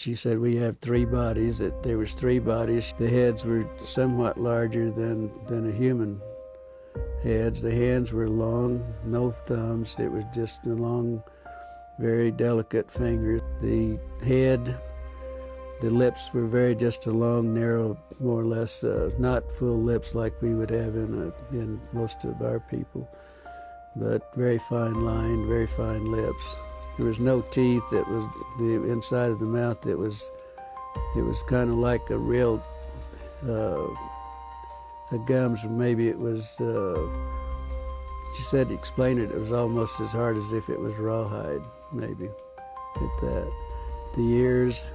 She said we have three bodies, that there was three bodies. The heads were somewhat larger than a human heads. The hands were long, no thumbs. It was just the long, very delicate fingers. The head, the lips were just a long, narrow, more or less, not full lips like we would have in most of our people, but very fine line, very fine lips. There was no teeth. That was the inside of the mouth. It was kind of like a real the gums. Maybe it was. She said to explain it. It was almost as hard as if it was rawhide. Maybe at that. The ears.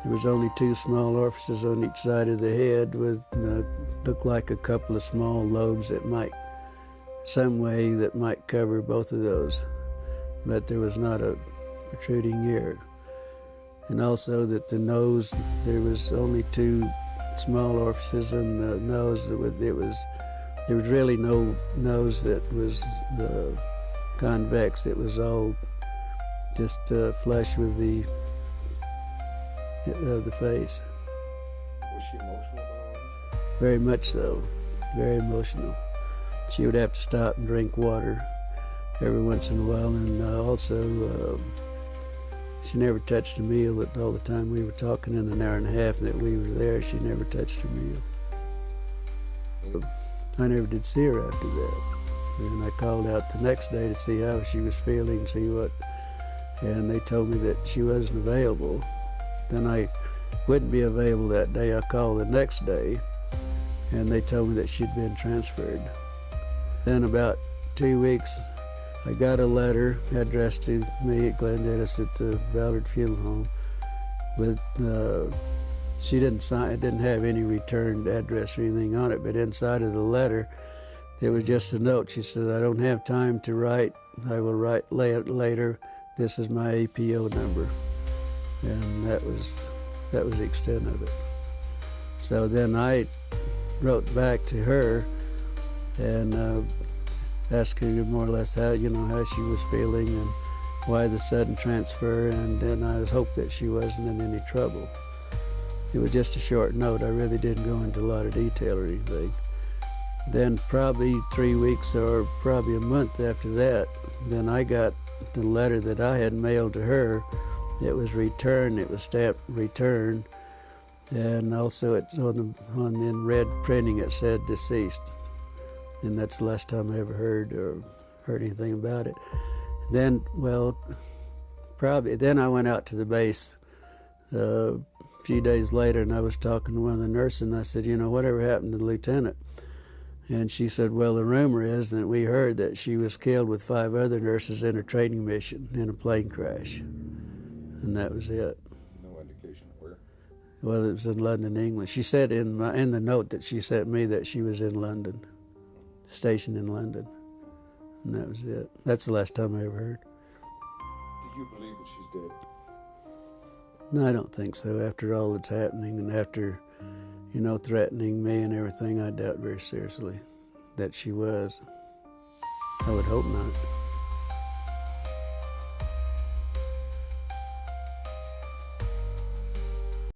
There was only two small orifices on each side of the head, with looked like a couple of small lobes that some way that might cover both of those, but there was not a protruding ear. And also that the nose, there was only two small orifices in the nose. There was really no nose that was convex. It was all just flush with the face. Was she emotional about all this? Very much so, very emotional. She would have to stop and drink water every once in a while, and also she never touched a meal. All the time we were talking in an hour and a half that we were there, she never touched a meal. I never did see her after that. And I called out the next day to see how she was feeling, and they told me that she wasn't available. Then I wouldn't be available that day. I called the next day, and they told me that she'd been transferred. Then about 2 weeks, I got a letter addressed to me at Glendennis at the Ballard Funeral Home. With she didn't sign. It didn't have any returned address or anything on it. But inside of the letter, there was just a note. She said, "I don't have time to write. I will write later. This is my APO number." And that was the extent of it. So then I wrote back to her and asked her more or less how she was feeling and why the sudden transfer, and then I hoped that she wasn't in any trouble. It was just a short note. I really didn't go into a lot of detail or anything. Then probably 3 weeks or probably a month after that, then I got the letter that I had mailed to her. It was returned. It was stamped return, and also it's in red printing it said deceased, and that's the last time I ever heard anything about it. Then, then I went out to the base a few days later, and I was talking to one of the nurses, and I said, whatever happened to the lieutenant? And she said, well, the rumor is that we heard that she was killed with 5 other nurses in a training mission in a plane crash. And that was it. No indication of where? Well, it was in London, England. She said in the note that she sent me that she was in London, stationed in London. And that was it. That's the last time I ever heard. Do you believe that she's dead? No, I don't think so. After all that's happening and after, threatening me and everything, I doubt very seriously that she was. I would hope not.